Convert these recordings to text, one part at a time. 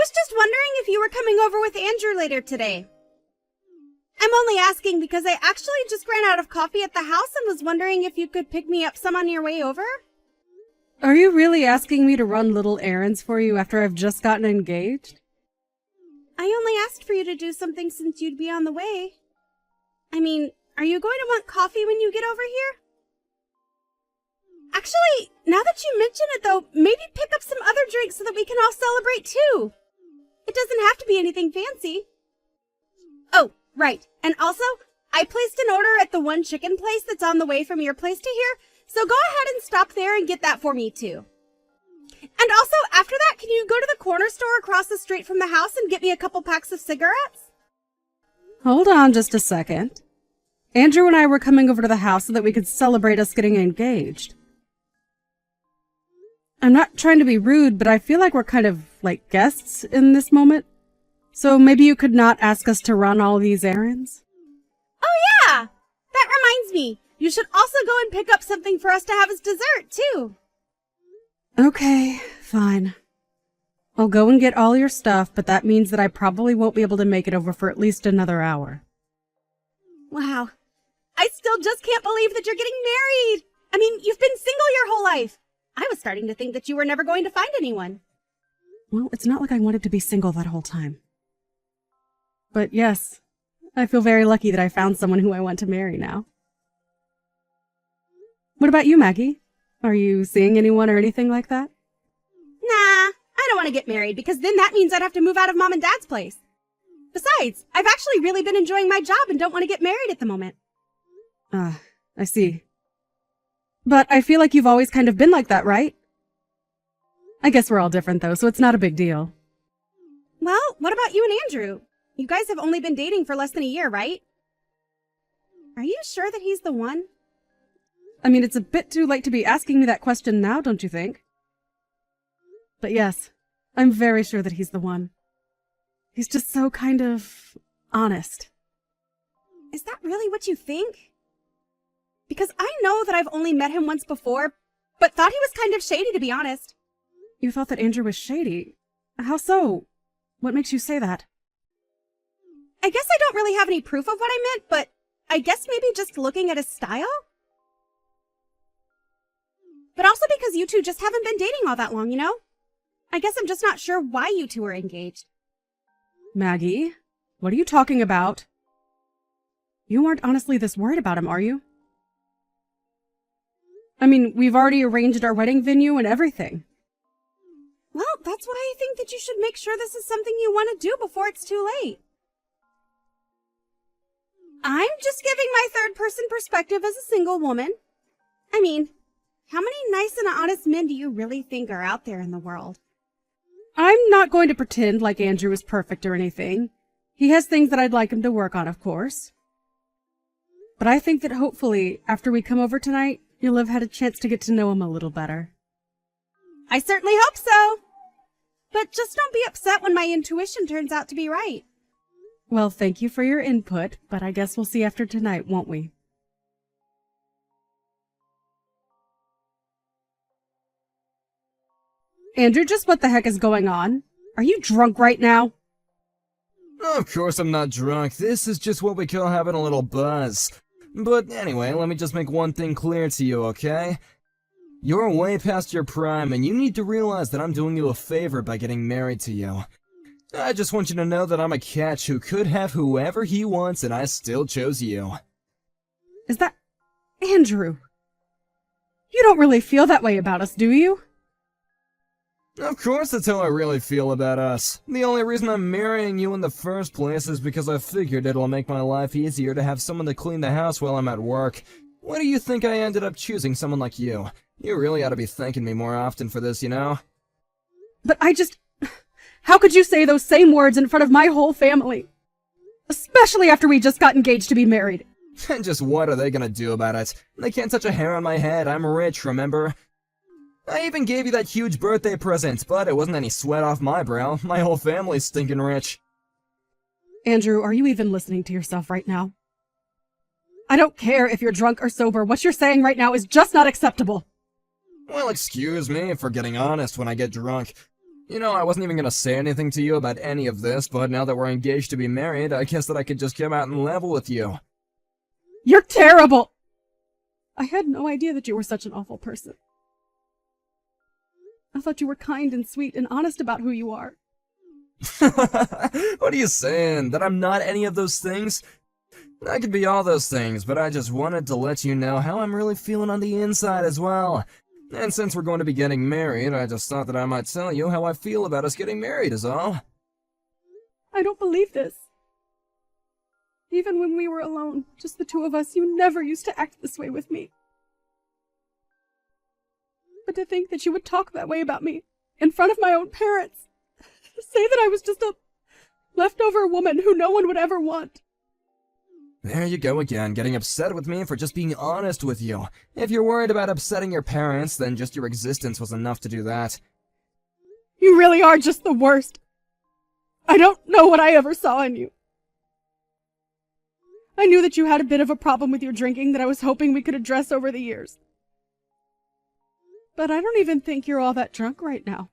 was just wondering if you were coming over with Andrew later today. I'm only asking because I actually just ran out of coffee at the house and was wondering if you could pick me up some on your way over. Are you really asking me to run little errands for you after I've just gotten engaged? I only asked for you to do something since you'd be on the way. I mean, are you going to want coffee when you get over here? Actually, now that you mention it though, maybe pick up some other drinks so that we can all celebrate too. It doesn't have to be anything fancy. Oh, right. And also, I placed an order at the one chicken place that's on the way from your place to here, so go ahead and stop there and get that for me too. And also, after that, can you go to the corner store across the street from the house and get me a couple packs of cigarettes? Hold on just a second. Andrew and I were coming over to the house so that we could celebrate us getting engaged. I'm not trying to be rude, but I feel like we're kind of like guests in this moment. So maybe you could not ask us to run all these errands? Oh yeah! That reminds me. You should also go and pick up something for us to have as dessert, too. Okay, fine. I'll go and get all your stuff, but that means that I probably won't be able to make it over for at least another hour. Wow. I still just can't believe that you're getting married. I mean, you've been single your whole life. I was starting to think that you were never going to find anyone. Well, it's not like I wanted to be single that whole time. But yes, I feel very lucky that I found someone who I want to marry now. What about you, Maggie? Are you seeing anyone or anything like that? Nah, I don't want to get married because then that means I'd have to move out of Mom and Dad's place. Besides, I've actually really been enjoying my job and don't want to get married at the moment. I see. But I feel like you've always kind of been like that, right? I guess we're all different though, so it's not a big deal. Well, what about you and Andrew? You guys have only been dating for less than a year, right? Are you sure that he's the one? I mean, it's a bit too late to be asking me that question now, don't you think? But yes, I'm very sure that he's the one. He's just so kind of honest. Is that really what you think? Because I know that I've only met him once before, but thought he was kind of shady, to be honest. You thought that Andrew was shady? How so? What makes you say that? I guess I don't really have any proof of what I meant, but I guess maybe just looking at his style? But also because you two just haven't been dating all that long, you know? I guess I'm just not sure why you two are engaged. Maggie, what are you talking about? You aren't honestly this worried about him, are you? I mean, we've already arranged our wedding venue and everything. Well, that's why I think that you should make sure this is something you want to do before it's too late. I'm just giving my third-person perspective as a single woman. I mean, how many nice and honest men do you really think are out there in the world? I'm not going to pretend like Andrew is perfect or anything. He has things that I'd like him to work on, of course. But I think that hopefully, after we come over tonight, you'll have had a chance to get to know him a little better. I certainly hope so. But just don't be upset when my intuition turns out to be right. Well, thank you for your input, but I guess we'll see after tonight, won't we? Andrew, just what the heck is going on? Are you drunk right now? Of course I'm not drunk. This is just what we call having a little buzz. But anyway, let me just make one thing clear to you, okay? You're way past your prime, and you need to realize that I'm doing you a favor by getting married to you. I just want you to know that I'm a catch who could have whoever he wants, and I still chose you. Is that... Andrew? You don't really feel that way about us, do you? Of course that's how I really feel about us. The only reason I'm marrying you in the first place is because I figured it'll make my life easier to have someone to clean the house while I'm at work. Why do you think I ended up choosing someone like you? You really ought to be thanking me more often for this, you know? But I just... How could you say those same words in front of my whole family? Especially after we just got engaged to be married. And just what are they gonna do about it? They can't touch a hair on my head, I'm rich, remember? I even gave you that huge birthday present, but it wasn't any sweat off my brow. My whole family's stinking rich. Andrew, are you even listening to yourself right now? I don't care if you're drunk or sober. What you're saying right now is just not acceptable. Well, excuse me for getting honest when I get drunk. You know, I wasn't even gonna say anything to you about any of this, but now that we're engaged to be married, I guess that I could just come out and level with you. You're terrible! I had no idea that you were such an awful person. I thought you were kind and sweet and honest about who you are. What are you saying? That I'm not any of those things? I could be all those things, but I just wanted to let you know how I'm really feeling on the inside as well. And since we're going to be getting married, I just thought that I might tell you how I feel about us getting married is all. I don't believe this. Even when we were alone, just the two of us, you never used to act this way with me. But to think that you would talk that way about me, in front of my own parents, say that I was just a leftover woman who no one would ever want. There you go again, getting upset with me for just being honest with you. If you're worried about upsetting your parents, then just your existence was enough to do that. You really are just the worst. I don't know what I ever saw in you. I knew that you had a bit of a problem with your drinking that I was hoping we could address over the years. But I don't even think you're all that drunk right now.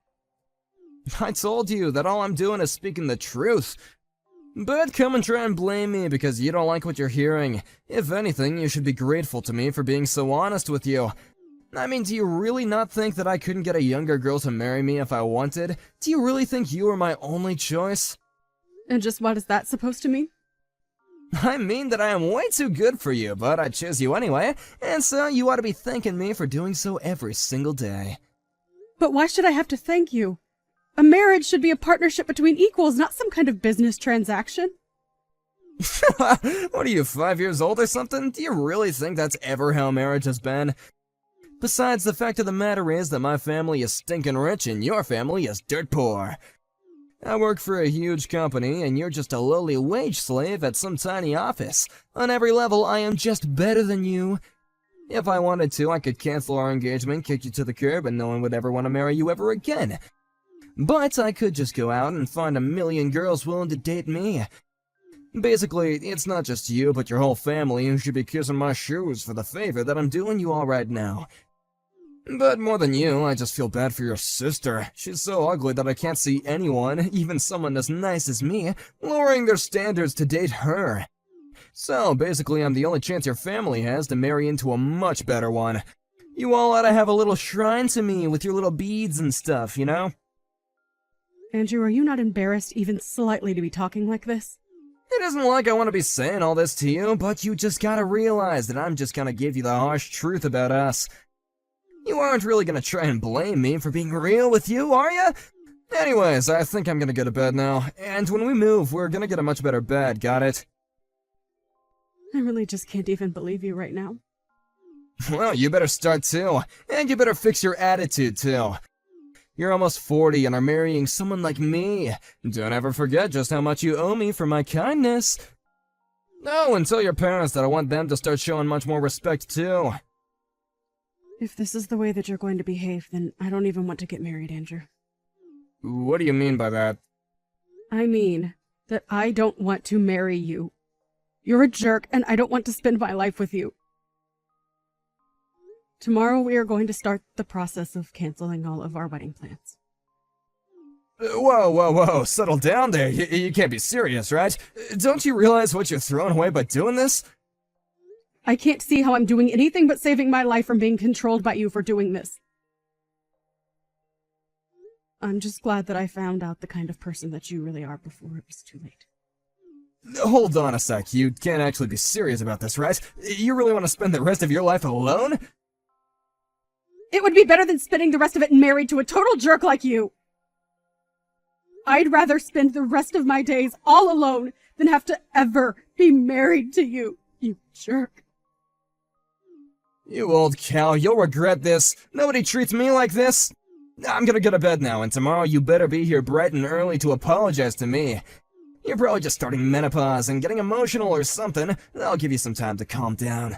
I told you that all I'm doing is speaking the truth. But come and try and blame me because you don't like what you're hearing. If anything, you should be grateful to me for being so honest with you. I mean, do you really not think that I couldn't get a younger girl to marry me if I wanted? Do you really think you were my only choice? And just what is that supposed to mean? I mean that I am way too good for you, but I chose you anyway, and so you ought to be thanking me for doing so every single day. But why should I have to thank you? A marriage should be a partnership between equals, not some kind of business transaction. What are you, 5 years old or something? Do you really think that's ever how marriage has been? Besides, the fact of the matter is that my family is stinking rich and your family is dirt poor. I work for a huge company and you're just a lowly wage slave at some tiny office. On every level, I am just better than you. If I wanted to, I could cancel our engagement, kick you to the curb, and no one would ever want to marry you ever again. But I could just go out and find a million girls willing to date me. Basically, it's not just you, but your whole family who should be kissing my shoes for the favor that I'm doing you all right now. But more than you, I just feel bad for your sister. She's so ugly that I can't see anyone, even someone as nice as me, lowering their standards to date her. So basically, I'm the only chance your family has to marry into a much better one. You all ought to have a little shrine to me with your little beads and stuff, you know? Andrew, are you not embarrassed even slightly to be talking like this? It isn't like I want to be saying all this to you, but you just gotta realize that I'm just gonna give you the harsh truth about us. You aren't really gonna try and blame me for being real with you, are you? Anyways, I think I'm gonna go to bed now, and when we move, we're gonna get a much better bed, got it? I really just can't even believe you right now. Well, you better start too, and you better fix your attitude too. You're almost 40 and are marrying someone like me. Don't ever forget just how much you owe me for my kindness. Oh, and tell your parents that I want them to start showing much more respect too. If this is the way that you're going to behave, then I don't even want to get married, Andrew. What do you mean by that? I mean that I don't want to marry you. You're a jerk, and I don't want to spend my life with you. Tomorrow we are going to start the process of canceling all of our wedding plans. Whoa, settle down there. You can't be serious, right? Don't you realize what you're throwing away by doing this? I can't see how I'm doing anything but saving my life from being controlled by you for doing this. I'm just glad that I found out the kind of person that you really are before it was too late. Hold on a sec, you can't actually be serious about this, right? You really want to spend the rest of your life alone? It would be better than spending the rest of it married to a total jerk like you. I'd rather spend the rest of my days all alone than have to ever be married to you, you jerk. You old cow, you'll regret this. Nobody treats me like this. I'm gonna go to bed now, and tomorrow you better be here bright and early to apologize to me. You're probably just starting menopause and getting emotional or something. I'll give you some time to calm down.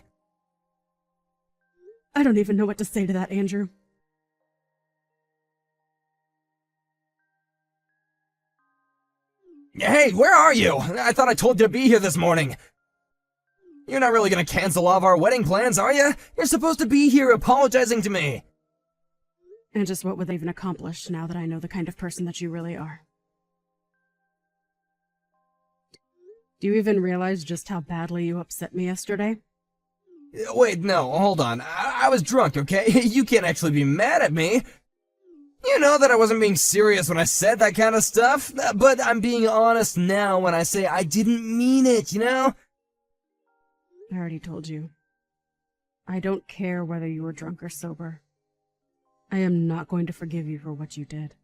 I don't even know what to say to that, Andrew. Hey, where are you? I thought I told you to be here this morning. You're not really gonna cancel all of our wedding plans, are you? You're supposed to be here apologizing to me. And just what would they even accomplish now that I know the kind of person that you really are? Do you even realize just how badly you upset me yesterday? Wait, no, hold on. I was drunk, okay? You can't actually be mad at me. You know that I wasn't being serious when I said that kind of stuff, but I'm being honest now when I say I didn't mean it, you know? I already told you. I don't care whether you were drunk or sober. I am not going to forgive you for what you did.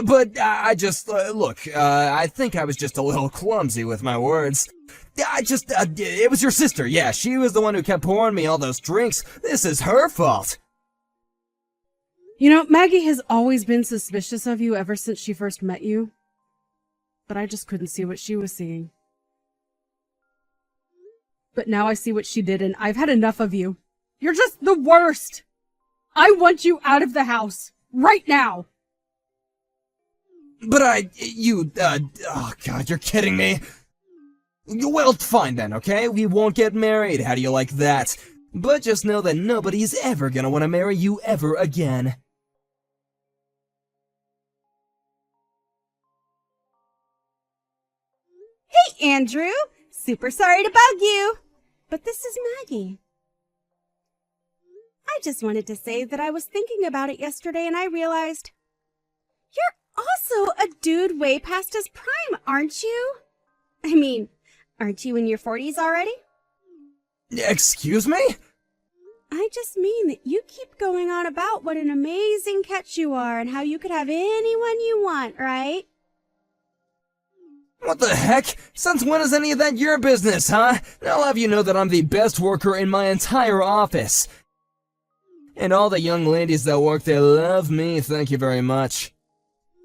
But I just, look, I think I was just a little clumsy with my words. It was your sister, yeah, she was the one who kept pouring me all those drinks. This is her fault. You know, Maggie has always been suspicious of you ever since she first met you. But I just couldn't see what she was seeing. But now I see what she did, and I've had enough of you. You're just the worst! I want you out of the house! Right now! But oh god, you're kidding me. Well, fine then, okay? We won't get married, how do you like that? But just know that nobody's ever gonna want to marry you ever again. Hey, Andrew! Super sorry to bug you, but this is Maggie. I just wanted to say that I was thinking about it yesterday and I realized you're also a dude way past his prime, aren't you? I mean, aren't you in your 40s already? Excuse me? I just mean that you keep going on about what an amazing catch you are and how you could have anyone you want, right? What the heck? Since when is any of that your business, huh? I'll have you know that I'm the best worker in my entire office. And all the young ladies that work there love me, thank you very much.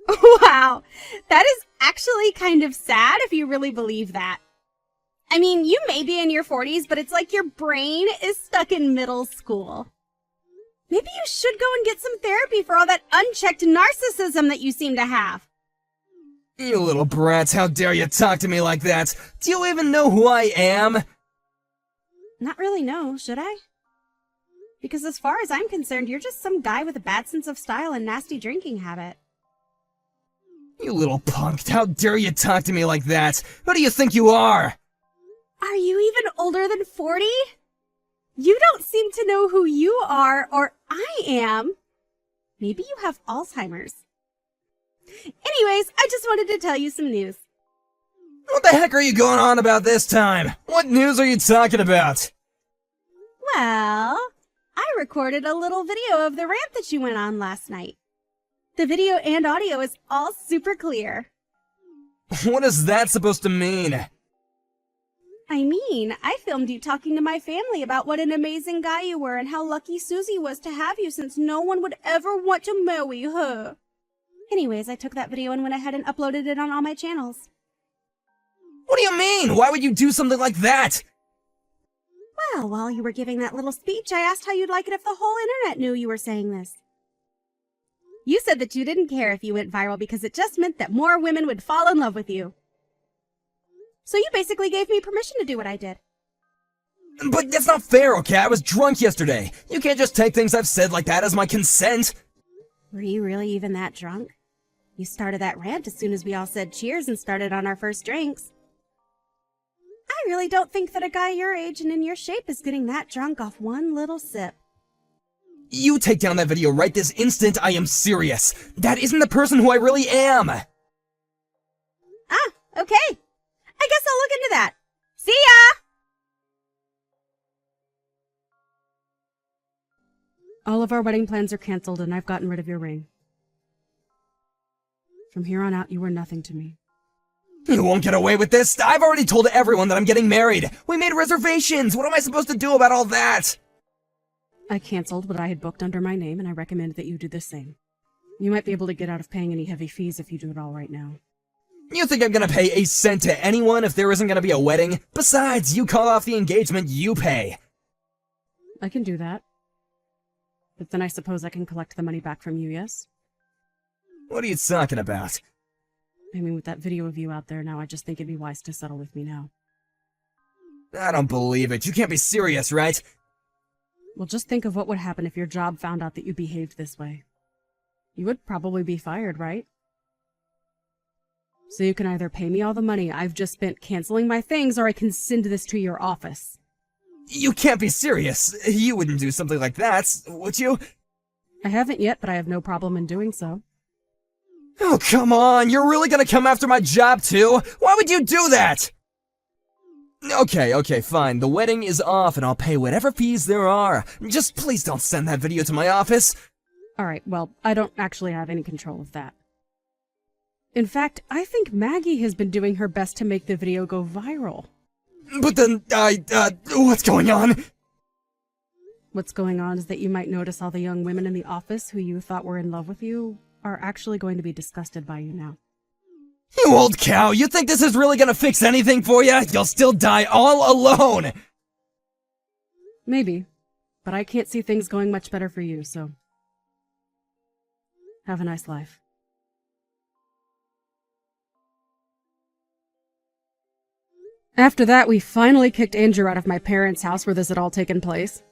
Wow, that is actually kind of sad if you really believe that. I mean, you may be in your 40s, but it's like your brain is stuck in middle school. Maybe you should go and get some therapy for all that unchecked narcissism that you seem to have. You little brats, how dare you talk to me like that? Do you even know who I am? Not really, no, should I? Because as far as I'm concerned, you're just some guy with a bad sense of style and nasty drinking habit. You little punk, how dare you talk to me like that? Who do you think you are? Are you even older than 40? You don't seem to know who you are, or I am. Maybe you have Alzheimer's. Anyways, I just wanted to tell you some news. What the heck are you going on about this time? What news are you talking about? Well, I recorded a little video of the rant that you went on last night. The video and audio is all super clear. What is that supposed to mean? I mean, I filmed you talking to my family about what an amazing guy you were and how lucky Susie was to have you since no one would ever want to marry her. Anyways, I took that video and went ahead and uploaded it on all my channels. What do you mean? Why would you do something like that? Well, while you were giving that little speech, I asked how you'd like it if the whole internet knew you were saying this. You said that you didn't care if you went viral because it just meant that more women would fall in love with you. So you basically gave me permission to do what I did. But that's not fair, okay? I was drunk yesterday. You can't just take things I've said like that as my consent. Were you really even that drunk? You started that rant as soon as we all said cheers and started on our first drinks. I really don't think that a guy your age and in your shape is getting that drunk off one little sip. You take down that video right this instant, I am serious. That isn't the person who I really am. Ah, okay. I guess I'll look into that. See ya! All of our wedding plans are canceled and I've gotten rid of your ring. From here on out, you were nothing to me. You won't get away with this. I've already told everyone that I'm getting married. We made reservations. What am I supposed to do about all that? I canceled what I had booked under my name and I recommend that you do the same. You might be able to get out of paying any heavy fees if you do it all right now. You think I'm gonna pay a cent to anyone if there isn't gonna be a wedding? Besides, you call off the engagement, you pay. I can do that. But then I suppose I can collect the money back from you, yes? What are you talking about? I mean, with that video of you out there now, I just think it'd be wise to settle with me now. I don't believe it. You can't be serious, right? Well, just think of what would happen if your job found out that you behaved this way. You would probably be fired, right? So you can either pay me all the money I've just spent canceling my things, or I can send this to your office. You can't be serious. You wouldn't do something like that, would you? I haven't yet, but I have no problem in doing so. Oh, come on. You're really gonna come after my job, too? Why would you do that? Okay, fine. The wedding is off, and I'll pay whatever fees there are. Just please don't send that video to my office. Alright, well, I don't actually have any control of that. In fact, I think Maggie has been doing her best to make the video go viral. But then, what's going on? What's going on is that you might notice all the young women in the office who you thought were in love with you are actually going to be disgusted by you now. You old cow, you think this is really gonna fix anything for you? You'll still die all alone! Maybe, but I can't see things going much better for you, so... have a nice life. After that, we finally kicked Andrew out of my parents' house where this had all taken place.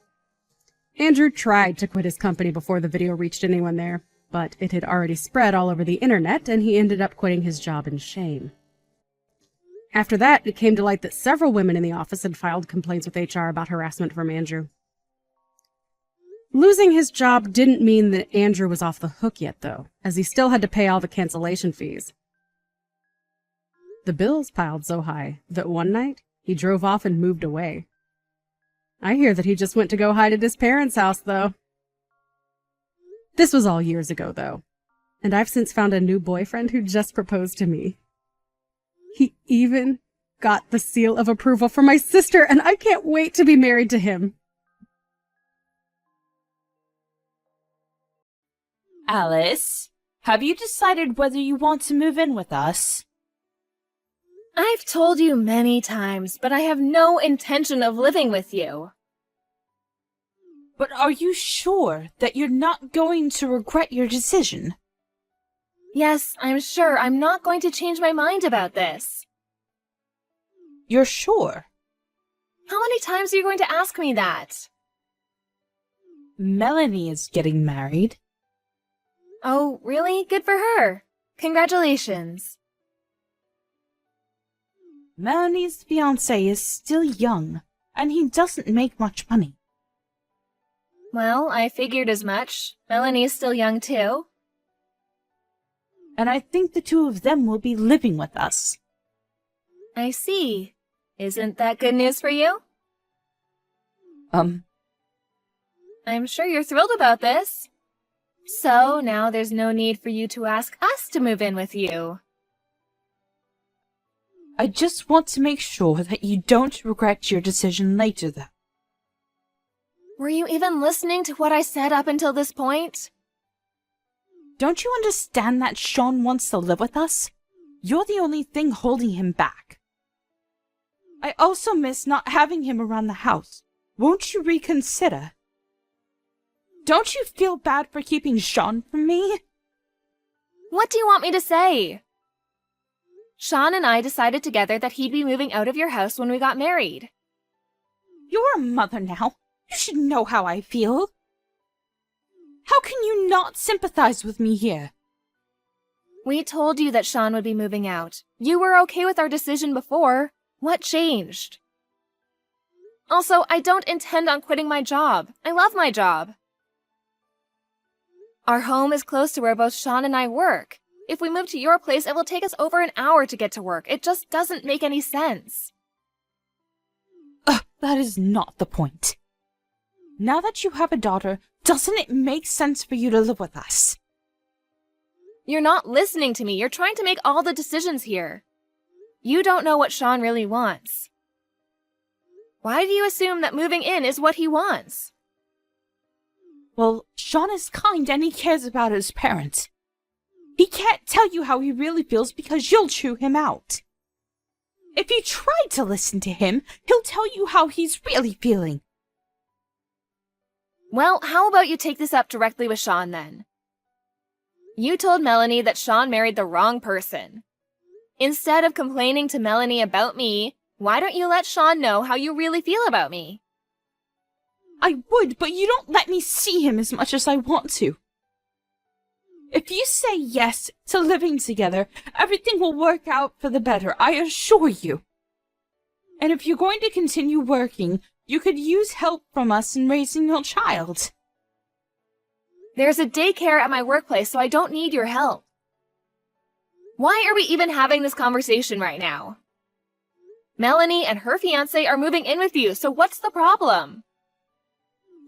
Andrew tried to quit his company before the video reached anyone there, but it had already spread all over the internet, and he ended up quitting his job in shame. After that, it came to light that several women in the office had filed complaints with HR about harassment from Andrew. Losing his job didn't mean that Andrew was off the hook yet, though, as he still had to pay all the cancellation fees. The bills piled so high that one night he drove off and moved away. I hear that he just went to go hide at his parents' house, though. This was all years ago, though, and I've since found a new boyfriend who just proposed to me. He even got the seal of approval from my sister, and I can't wait to be married to him. Alice, have you decided whether you want to move in with us? I've told you many times, but I have no intention of living with you. But are you sure that you're not going to regret your decision? Yes, I'm sure I'm not going to change my mind about this. You're sure? How many times are you going to ask me that? Melanie is getting married. Oh, really? Good for her. Congratulations. Melanie's fiancé is still young, and he doesn't make much money. Well, I figured as much. Melanie's still young, too. And I think the two of them will be living with us. I see. Isn't that good news for you? I'm sure you're thrilled about this. So, now there's no need for you to ask us to move in with you. I just want to make sure that you don't regret your decision later, though. Were you even listening to what I said up until this point? Don't you understand that Sean wants to live with us? You're the only thing holding him back. I also miss not having him around the house. Won't you reconsider? Don't you feel bad for keeping Sean from me? What do you want me to say? Sean and I decided together that he'd be moving out of your house when we got married. You're a mother now. You should know how I feel. How can you not sympathize with me here? We told you that Sean would be moving out. You were okay with our decision before. What changed? Also, I don't intend on quitting my job. I love my job. Our home is close to where both Sean and I work. If we move to your place, it will take us over an hour to get to work. It just doesn't make any sense. That is not the point. Now that you have a daughter, doesn't it make sense for you to live with us? You're not listening to me. You're trying to make all the decisions here. You don't know what Sean really wants. Why do you assume that moving in is what he wants? Well, Sean is kind and he cares about his parents. He can't tell you how he really feels because you'll chew him out. If you try to listen to him, he'll tell you how he's really feeling. Well, how about you take this up directly with Sean then? You told Melanie that Sean married the wrong person. Instead of complaining to Melanie about me, why don't you let Sean know how you really feel about me? I would, but you don't let me see him as much as I want to. If you say yes to living together, everything will work out for the better, I assure you. And if you're going to continue working, you could use help from us in raising your child. There's a daycare at my workplace, so I don't need your help. Why are we even having this conversation right now? Melanie and her fiancé are moving in with you, so what's the problem?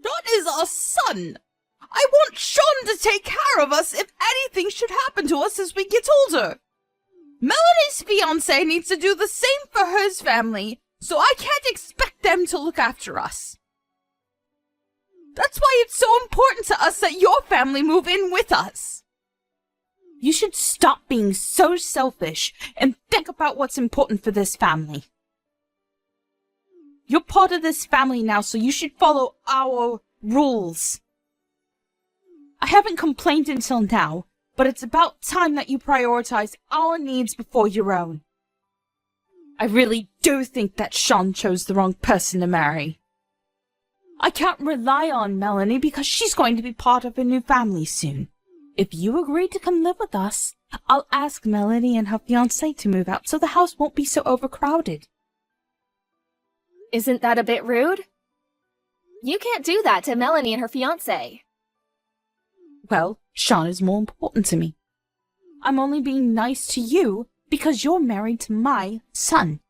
That is our son. I want Sean to take care of us if anything should happen to us as we get older. Melanie's fiancé needs to do the same for his family, so I can't expect them to look after us. That's why it's so important to us that your family move in with us. You should stop being so selfish and think about what's important for this family. You're part of this family now, so you should follow our rules. I haven't complained until now, but it's about time that you prioritize our needs before your own. I really do think that Sean chose the wrong person to marry. I can't rely on Melanie because she's going to be part of a new family soon. If you agree to come live with us, I'll ask Melanie and her fiancé to move out so the house won't be so overcrowded. Isn't that a bit rude? You can't do that to Melanie and her fiancé. Well, Sean is more important to me. I'm only being nice to you because you're married to my son.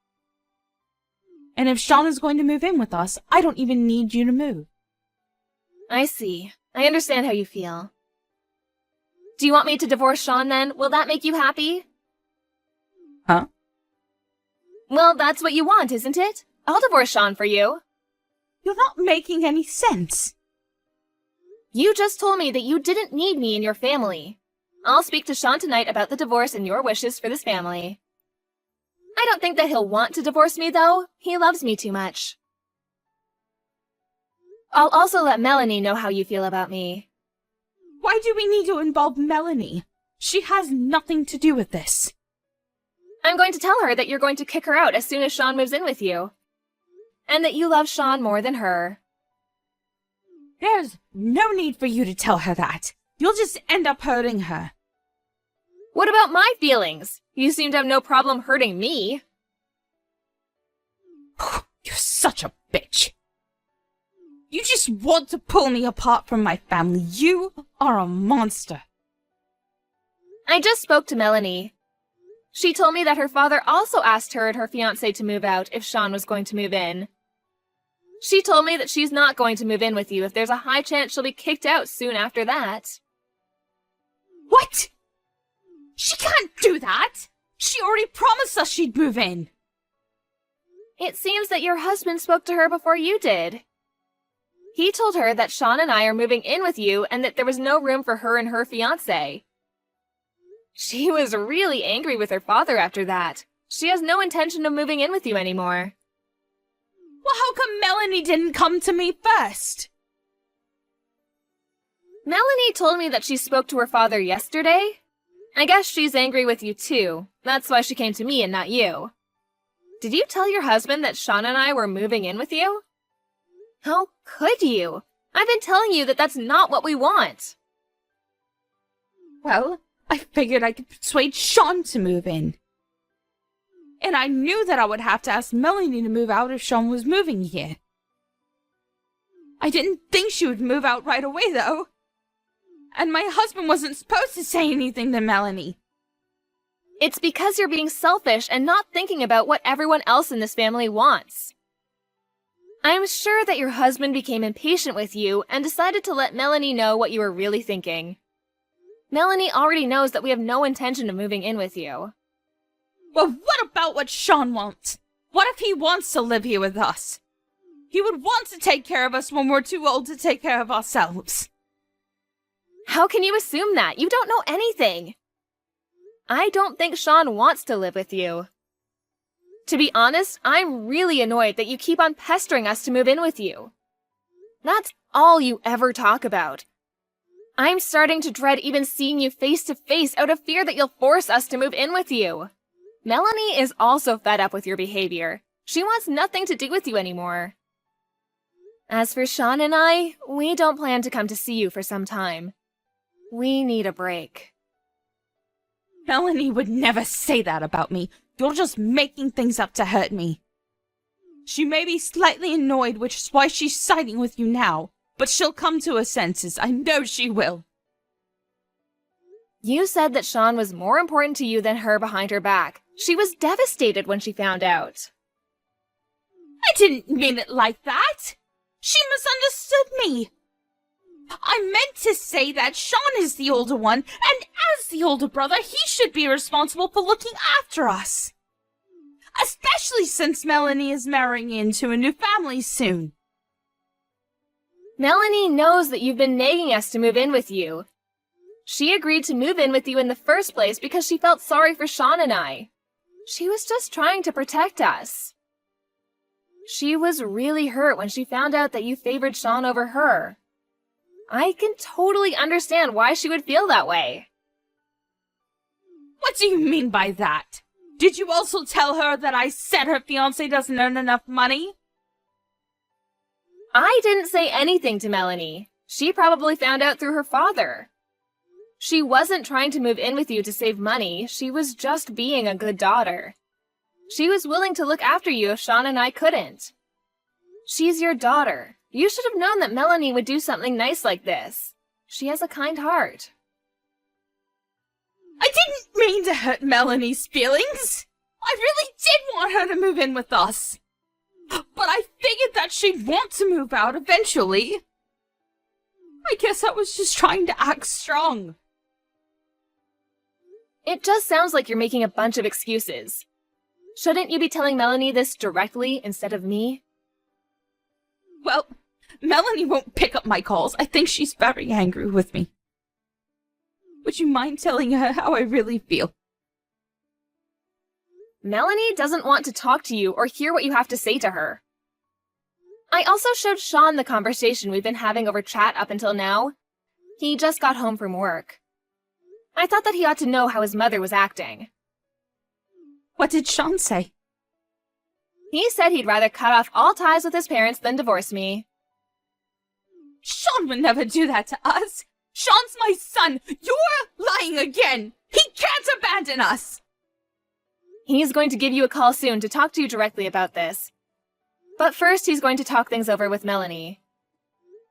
And if Sean is going to move in with us, I don't even need you to move. I see. I understand how you feel. Do you want me to divorce Sean then? Will that make you happy? Huh? Well, that's what you want, isn't it? I'll divorce Sean for you. You're not making any sense. You just told me that you didn't need me in your family. I'll speak to Sean tonight about the divorce and your wishes for this family. I don't think that he'll want to divorce me, though. He loves me too much. I'll also let Melanie know how you feel about me. Why do we need to involve Melanie? She has nothing to do with this. I'm going to tell her that you're going to kick her out as soon as Sean moves in with you. And that you love Sean more than her. There's no need for you to tell her that. You'll just end up hurting her. What about my feelings? You seem to have no problem hurting me. You're such a bitch. You just want to pull me apart from my family. You are a monster. I just spoke to Melanie. She told me that her father also asked her and her fiancé to move out if Sean was going to move in. She told me that she's not going to move in with you if there's a high chance she'll be kicked out soon after that. What? She can't do that! She already promised us she'd move in! It seems that your husband spoke to her before you did. He told her that Sean and I are moving in with you and that there was no room for her and her fiancé. She was really angry with her father after that. She has no intention of moving in with you anymore. Well, how come Melanie didn't come to me first? Melanie told me that she spoke to her father yesterday. I guess she's angry with you too. That's why she came to me and not you. Did you tell your husband that Sean and I were moving in with you? How could you? I've been telling you that that's not what we want. Well, I figured I could persuade Sean to move in. And I knew that I would have to ask Melanie to move out if Sean was moving here. I didn't think she would move out right away, though. And my husband wasn't supposed to say anything to Melanie. It's because you're being selfish and not thinking about what everyone else in this family wants. I'm sure that your husband became impatient with you and decided to let Melanie know what you were really thinking. Melanie already knows that we have no intention of moving in with you. Well, what about what Sean wants? What if he wants to live here with us? He would want to take care of us when we're too old to take care of ourselves. How can you assume that? You don't know anything. I don't think Sean wants to live with you. To be honest, I'm really annoyed that you keep on pestering us to move in with you. That's all you ever talk about. I'm starting to dread even seeing you face to face out of fear that you'll force us to move in with you. Melanie is also fed up with your behavior. She wants nothing to do with you anymore. As for Sean and I, we don't plan to come to see you for some time. We need a break. Melanie would never say that about me. You're just making things up to hurt me. She may be slightly annoyed, which is why she's siding with you now, but she'll come to her senses. I know she will. You said that Sean was more important to you than her behind her back. She was devastated when she found out. I didn't mean it like that. She misunderstood me. I meant to say that Sean is the older one, and as the older brother, he should be responsible for looking after us. Especially since Melanie is marrying into a new family soon. Melanie knows that you've been nagging us to move in with you. She agreed to move in with you in the first place because she felt sorry for Sean and I. She was just trying to protect us. She was really hurt when she found out that you favored Sean over her. I can totally understand why she would feel that way. What do you mean by that? Did you also tell her that I said her fiancé doesn't earn enough money? I didn't say anything to Melanie. She probably found out through her father. She wasn't trying to move in with you to save money. She was just being a good daughter. She was willing to look after you if Sean and I couldn't. She's your daughter. You should have known that Melanie would do something nice like this. She has a kind heart. I didn't mean to hurt Melanie's feelings. I really did want her to move in with us. But I figured that she'd want to move out eventually. I guess I was just trying to act strong. It just sounds like you're making a bunch of excuses. Shouldn't you be telling Melanie this directly instead of me? Well, Melanie won't pick up my calls. I think she's very angry with me. Would you mind telling her how I really feel? Melanie doesn't want to talk to you or hear what you have to say to her. I also showed Sean the conversation we've been having over chat up until now. He just got home from work. I thought that he ought to know how his mother was acting. What did Sean say? He said he'd rather cut off all ties with his parents than divorce me. Sean would never do that to us. Sean's my son. You're lying again. He can't abandon us. He's going to give you a call soon to talk to you directly about this. But first, he's going to talk things over with Melanie.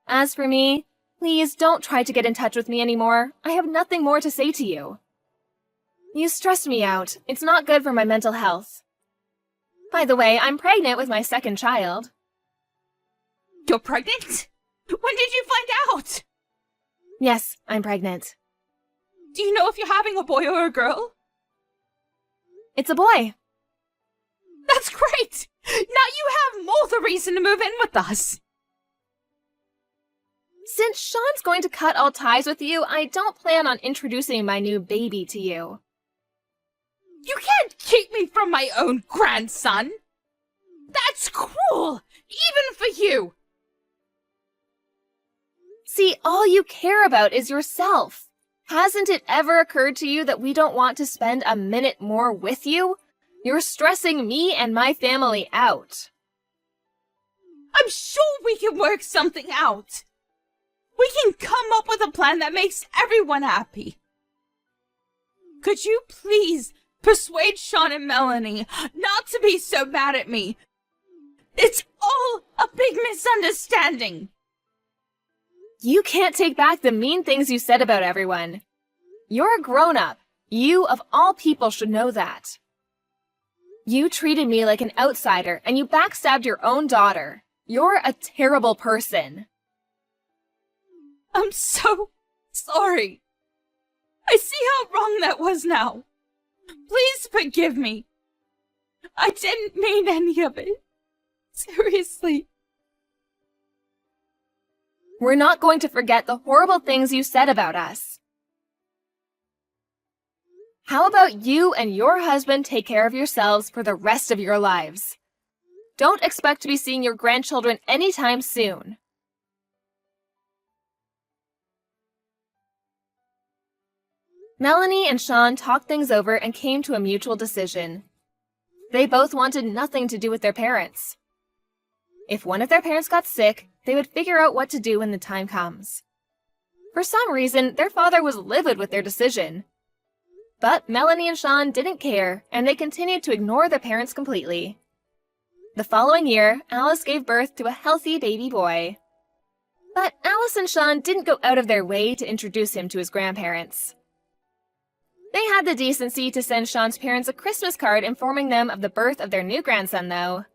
As for me, please don't try to get in touch with me anymore. I have nothing more to say to you. You stress me out. It's not good for my mental health. By the way, I'm pregnant with my second child. You're pregnant? When did you find out? Yes, I'm pregnant. Do you know if you're having a boy or a girl? It's a boy. That's great! Now you have more the reason to move in with us. Since Sean's going to cut all ties with you, I don't plan on introducing my new baby to you. You can't keep me from my own grandson. That's cruel, even for you. See, all you care about is yourself. Hasn't it ever occurred to you that we don't want to spend a minute more with you? You're stressing me and my family out. I'm sure we can work something out. We can come up with a plan that makes everyone happy. Could you please persuade Sean and Melanie not to be so mad at me? It's all a big misunderstanding. You can't take back the mean things you said about everyone. You're a grown-up. You, of all people, should know that. You treated me like an outsider, and you backstabbed your own daughter. You're a terrible person. I'm so sorry. I see how wrong that was now. Please forgive me. I didn't mean any of it. Seriously. We're not going to forget the horrible things you said about us. How about you and your husband take care of yourselves for the rest of your lives? Don't expect to be seeing your grandchildren anytime soon. Melanie and Sean talked things over and came to a mutual decision. They both wanted nothing to do with their parents. If one of their parents got sick, they would figure out what to do when the time comes. For some reason, their father was livid with their decision. But Melanie and Sean didn't care, and they continued to ignore their parents completely. The following year, Alice gave birth to a healthy baby boy. But Alice and Sean didn't go out of their way to introduce him to his grandparents. They had the decency to send Sean's parents a Christmas card informing them of the birth of their new grandson, though.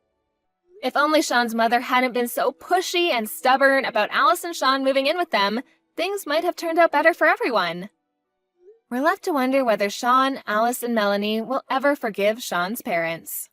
If only Sean's mother hadn't been so pushy and stubborn about Alice and Sean moving in with them, things might have turned out better for everyone. We're left to wonder whether Sean, Alice, and Melanie will ever forgive Sean's parents.